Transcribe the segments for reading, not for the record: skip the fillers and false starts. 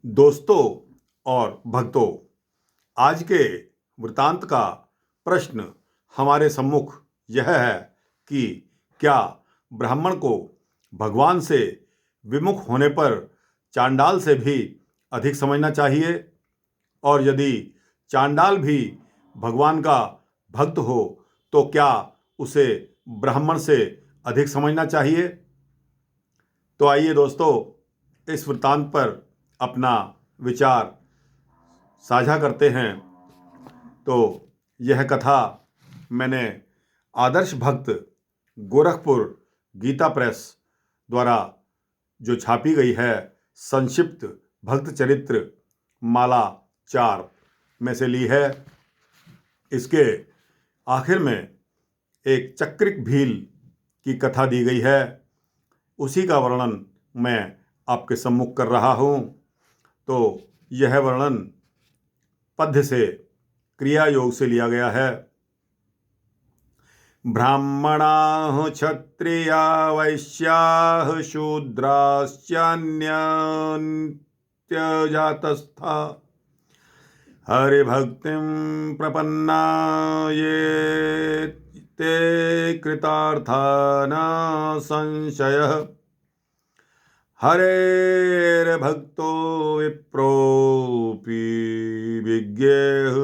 दोस्तों और भक्तों, आज के वृतांत का प्रश्न हमारे सम्मुख यह है कि क्या ब्राह्मण को भगवान से विमुख होने पर चांडाल से भी अधिक समझना चाहिए, और यदि चांडाल भी भगवान का भक्त हो तो क्या उसे ब्राह्मण से अधिक समझना चाहिए? तो आइए दोस्तों, इस वृत्तांत पर अपना विचार साझा करते हैं। तो यह कथा मैंने आदर्श भक्त गोरखपुर गीता प्रेस द्वारा जो छापी गई है, संक्षिप्त भक्त चरित्र माला 4 में से ली है। इसके आखिर में एक चक्रिक भील की कथा दी गई है, उसी का वर्णन मैं आपके सम्मुख कर रहा हूँ। तो यह वर्णन पद्य से, क्रिया योग से लिया गया है। ब्राह्मणाः क्षत्रिया वैश्याः शूद्राश्चान्यजातस्था हरिभक्तिं प्रपन्ना ये ते कृतार्था न संशयः। हरेर्भक्तो विप्रोऽपि विज्ञेः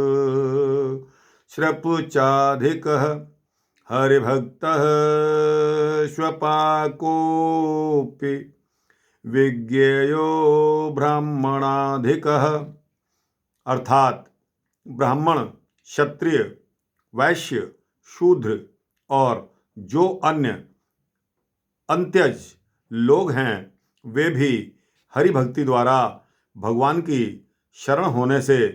श्रपुचाधिकः हरिभक्तः स्वपाकोऽपि विज्ञेयो ब्राह्मणाधिकः। अर्थात ब्राह्मण, क्षत्रिय, वैश्य, शूद्र और जो अन्य अंत्यज लोग हैं, वे भी हरि भक्ति द्वारा भगवान की शरण होने से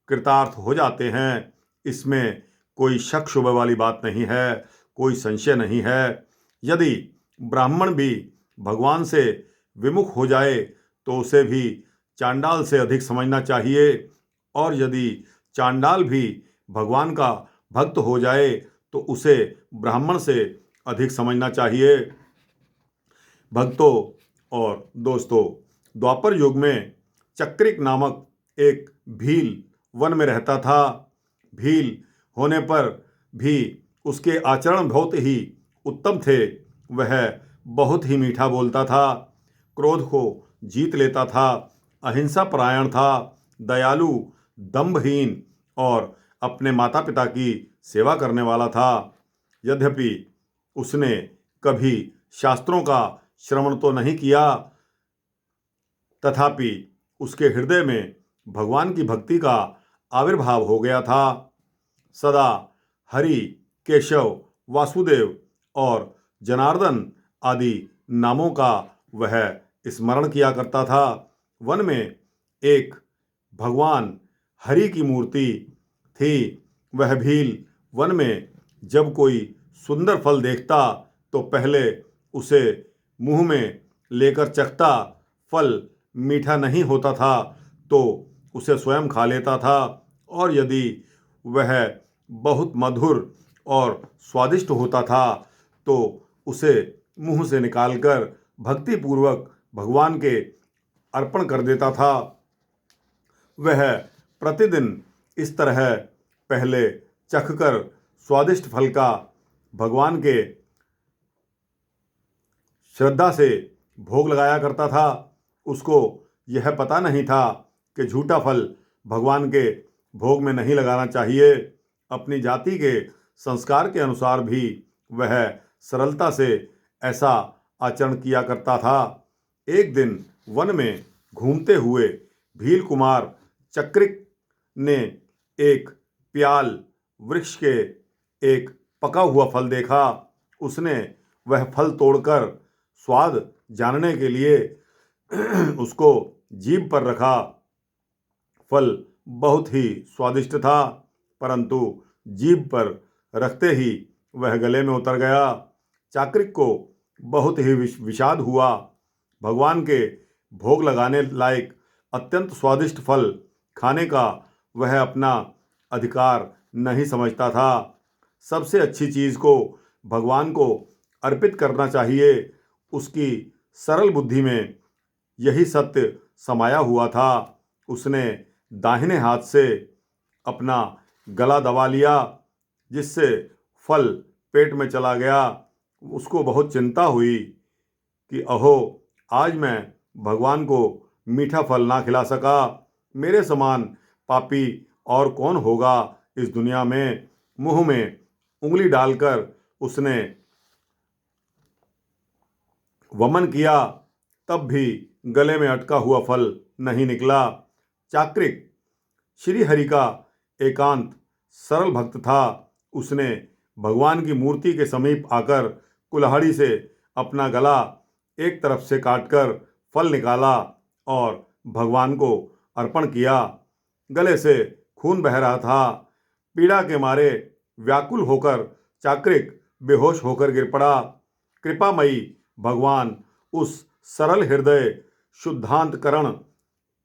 कृतार्थ हो जाते हैं। इसमें कोई शक शुबह वाली बात नहीं है, कोई संशय नहीं है। यदि ब्राह्मण भी भगवान से विमुख हो जाए तो उसे भी चांडाल से अधिक समझना चाहिए, और यदि चांडाल भी भगवान का भक्त हो जाए तो उसे ब्राह्मण से अधिक समझना चाहिए। भक्तों और दोस्तों, द्वापर युग में चक्रिक नामक एक भील वन में रहता था। भील होने पर भी उसके आचरण बहुत ही उत्तम थे। वह बहुत ही मीठा बोलता था, क्रोध को जीत लेता था, अहिंसा परायण था, दयालु, दंभहीन और अपने माता पिता की सेवा करने वाला था। यद्यपि उसने कभी शास्त्रों का श्रवण तो नहीं किया, तथापि उसके हृदय में भगवान की भक्ति का आविर्भाव हो गया था। सदा हरि, केशव, वासुदेव और जनार्दन आदि नामों का वह स्मरण किया करता था। वन में एक भगवान हरि की मूर्ति थी। वह भील वन में जब कोई सुंदर फल देखता तो पहले उसे मुंह में लेकर चखता। फल मीठा नहीं होता था तो उसे स्वयं खा लेता था, और यदि वह बहुत मधुर और स्वादिष्ट होता था तो उसे मुंह से निकालकर भक्तिपूर्वक भगवान के अर्पण कर देता था। वह प्रतिदिन इस तरह पहले चखकर स्वादिष्ट फल का भगवान के श्रद्धा से भोग लगाया करता था। उसको यह पता नहीं था कि झूठा फल भगवान के भोग में नहीं लगाना चाहिए। अपनी जाति के संस्कार के अनुसार भी वह सरलता से ऐसा आचरण किया करता था। एक दिन वन में घूमते हुए भील कुमार चक्रिक ने एक प्याल वृक्ष के एक पका हुआ फल देखा। उसने वह फल तोड़कर स्वाद जानने के लिए उसको जीभ पर रखा। फल बहुत ही स्वादिष्ट था, परंतु जीभ पर रखते ही वह गले में उतर गया। चाक्रिक को बहुत ही विषाद हुआ। भगवान के भोग लगाने लायक अत्यंत स्वादिष्ट फल खाने का वह अपना अधिकार नहीं समझता था। सबसे अच्छी चीज़ को भगवान को अर्पित करना चाहिए। उसकी सरल बुद्धि में यही सत्य समाया हुआ था। उसने दाहिने हाथ से अपना गला दबा लिया, जिससे फल पेट में चला गया। उसको बहुत चिंता हुई कि अहो, आज मैं भगवान को मीठा फल ना खिला सका। मेरे समान पापी और कौन होगा इस दुनिया में। मुंह में उंगली डालकर उसने वमन किया, तब भी गले में अटका हुआ फल नहीं निकला। चाक्रिक श्री हरि का एकांत सरल भक्त था। उसने भगवान की मूर्ति के समीप आकर कुल्हाड़ी से अपना गला एक तरफ से काटकर फल निकाला और भगवान को अर्पण किया। गले से खून बह रहा था। पीड़ा के मारे व्याकुल होकर चाक्रिक बेहोश होकर गिर पड़ा। कृपामयी भगवान उस सरल हृदय शुद्धांतकरण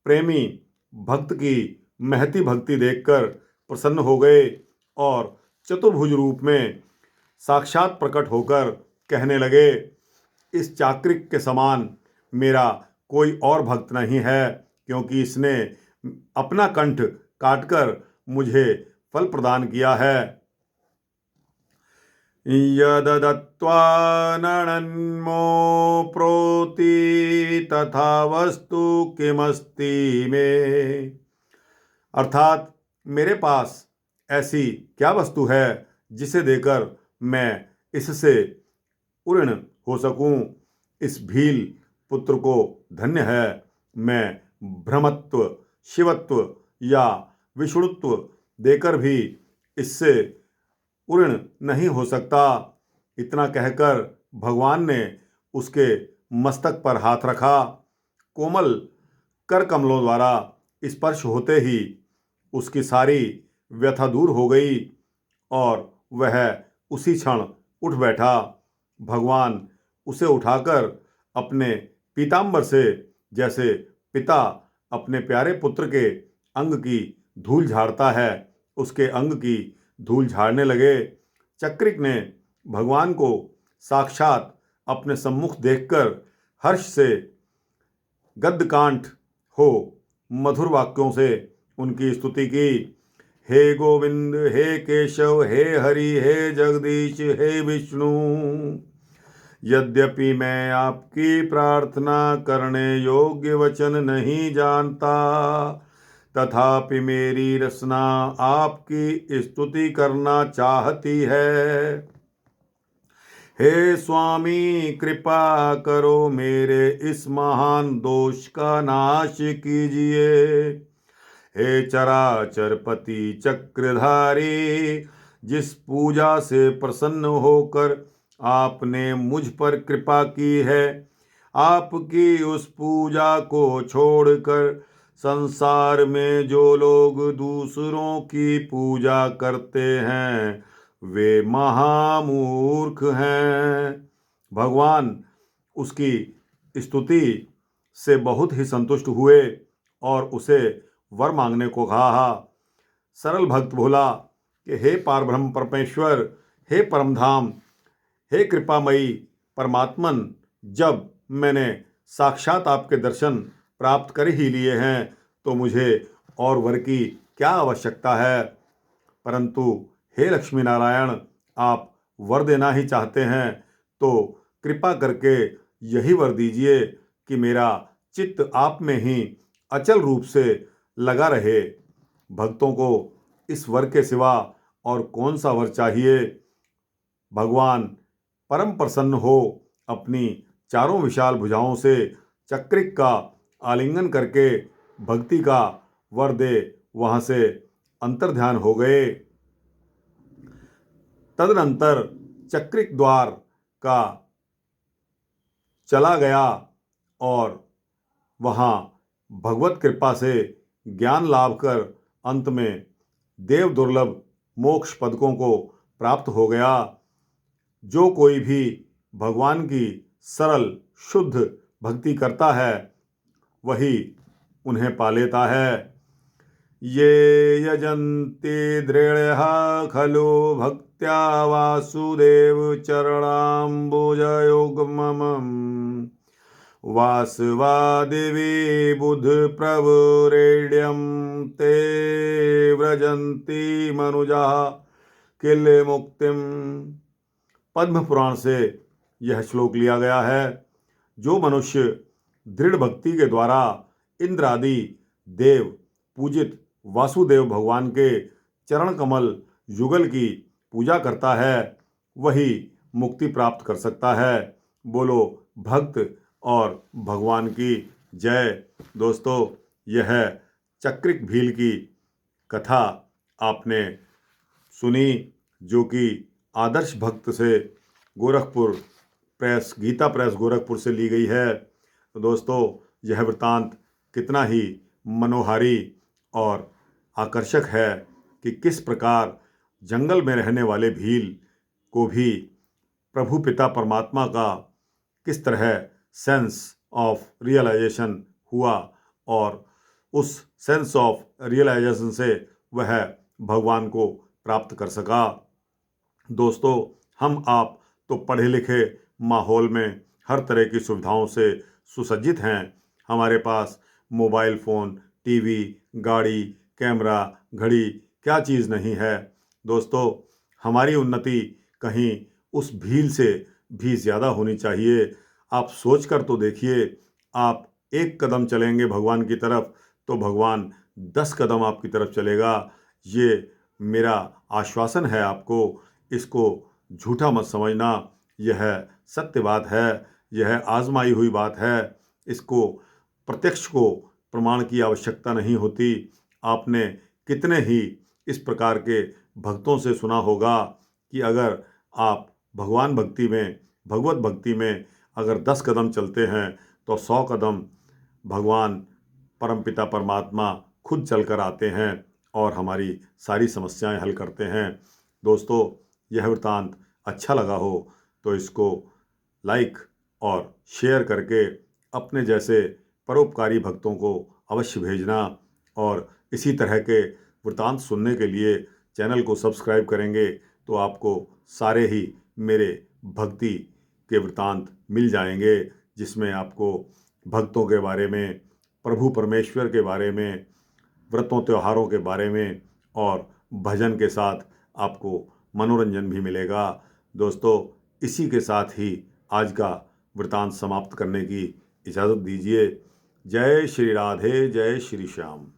प्रेमी भक्त की महती भक्ति देखकर प्रसन्न हो गए और चतुर्भुज रूप में साक्षात प्रकट होकर कहने लगे, इस चाक्रिक के समान मेरा कोई और भक्त नहीं है, क्योंकि इसने अपना कंठ काटकर मुझे फल प्रदान किया है। यददत्त्वा नणन्मो प्रोति तथा वस्तु किमस्ति में। अर्थात मेरे पास ऐसी क्या वस्तु है जिसे देकर मैं इससे उऋण हो सकूं। इस भील पुत्र को धन्य है। मैं ब्रह्मत्व, शिवत्व या विष्णुत्व देकर भी इससे उऋण नहीं हो सकता। इतना कहकर भगवान ने उसके मस्तक पर हाथ रखा। कोमल कर कमलों द्वारा स्पर्श होते ही उसकी सारी व्यथा दूर हो गई और वह उसी क्षण उठ बैठा। भगवान उसे उठाकर अपने पीतांबर से, जैसे पिता अपने प्यारे पुत्र के अंग की धूल झाड़ता है, उसके अंग की धूल झाड़ने लगे। चक्रिक ने भगवान को साक्षात अपने सम्मुख देखकर हर्ष से गद्यकांठ हो मधुर वाक्यों से उनकी स्तुति की। हे गोविंद, हे केशव, हे हरि, हे जगदीश, हे विष्णु, यद्यपि मैं आपकी प्रार्थना करने योग्य वचन नहीं जानता, तथापि मेरी रसना आपकी स्तुति करना चाहती है। हे स्वामी, कृपा करो मेरे इस महान दोष का नाश कीजिए। हे चराचर पति चक्रधारी, जिस पूजा से प्रसन्न होकर आपने मुझ पर कृपा की है, आपकी उस पूजा को छोड़कर संसार में जो लोग दूसरों की पूजा करते हैं वे महामूर्ख हैं। भगवान उसकी स्तुति से बहुत ही संतुष्ट हुए और उसे वर मांगने को कहा। सरल भक्त बोला कि हे पारब्रह्म परमेश्वर, हे परमधाम, हे कृपामयी परमात्मन, जब मैंने साक्षात आपके दर्शन प्राप्त कर ही लिए हैं तो मुझे और वर की क्या आवश्यकता है। परंतु हे लक्ष्मी नारायण, आप वर देना ही चाहते हैं तो कृपा करके यही वर दीजिए कि मेरा चित्त आप में ही अचल रूप से लगा रहे। भक्तों को इस वर के सिवा और कौन सा वर चाहिए। भगवान परम प्रसन्न हो अपनी चारों विशाल भुजाओं से चक्रिक का आलिंगन करके भक्ति का वर दे वहां से अंतर्ध्यान हो गए। तदनंतर चक्रिक द्वार का चला गया और वहां भगवत कृपा से ज्ञान लाभ कर अंत में देव दुर्लभ मोक्ष पदकों को प्राप्त हो गया। जो कोई भी भगवान की सरल शुद्ध भक्ति करता है वही उन्हें पा लेता है। ये यजन्ति दृढ़ः खलु भक्त्या वासुदेव चरणाम्बुजयुग्मम् वासवादेवी बुध प्रवरेड्यम ते व्रजंती मनुजा किल मुक्तिम। पद्म पुराण से यह श्लोक लिया गया है। जो मनुष्य दृढ़ भक्ति के द्वारा इंद्र आदि देव पूजित वासुदेव भगवान के चरण कमल युगल की पूजा करता है वही मुक्ति प्राप्त कर सकता है। बोलो भक्त और भगवान की जय। दोस्तों, यह चक्रिक भील की कथा आपने सुनी, जो कि आदर्श भक्त से गोरखपुर प्रेस, गीता प्रेस गोरखपुर से ली गई है। तो दोस्तों, यह वृतांत कितना ही मनोहारी और आकर्षक है कि किस प्रकार जंगल में रहने वाले भील को भी प्रभु पिता परमात्मा का किस तरह सेंस ऑफ रियलाइजेशन हुआ और उस सेंस ऑफ रियलाइजेशन से वह भगवान को प्राप्त कर सका। दोस्तों, हम आप तो पढ़े लिखे माहौल में हर तरह की सुविधाओं से सुसज्जित हैं। हमारे पास मोबाइल फ़ोन, टीवी, गाड़ी, कैमरा, घड़ी, क्या चीज़ नहीं है। दोस्तों, हमारी उन्नति कहीं उस भील से भी ज़्यादा होनी चाहिए। आप सोच कर तो देखिए, आप एक कदम चलेंगे भगवान की तरफ तो भगवान 10 कदम आपकी तरफ चलेगा। ये मेरा आश्वासन है आपको। इसको झूठा मत समझना, यह सत्य बात है, यह आजमाई हुई बात है। इसको प्रत्यक्ष को प्रमाण की आवश्यकता नहीं होती। आपने कितने ही इस प्रकार के भक्तों से सुना होगा कि अगर आप भगवान भक्ति में, भगवत भक्ति में अगर 10 कदम चलते हैं तो 100 कदम भगवान परमपिता परमात्मा खुद चलकर आते हैं और हमारी सारी समस्याएं हल करते हैं। दोस्तों, यह वृतांत अच्छा लगा हो तो इसको लाइक और शेयर करके अपने जैसे परोपकारी भक्तों को अवश्य भेजना और इसी तरह के वृतांत सुनने के लिए चैनल को सब्सक्राइब करेंगे तो आपको सारे ही मेरे भक्ति के वृतांत मिल जाएंगे, जिसमें आपको भक्तों के बारे में, प्रभु परमेश्वर के बारे में, व्रतों त्योहारों के बारे में और भजन के साथ आपको मनोरंजन भी मिलेगा। दोस्तों, इसी के साथ ही आज का वृतांत समाप्त करने की इजाज़त दीजिए। जय श्री राधे, जय श्री श्याम।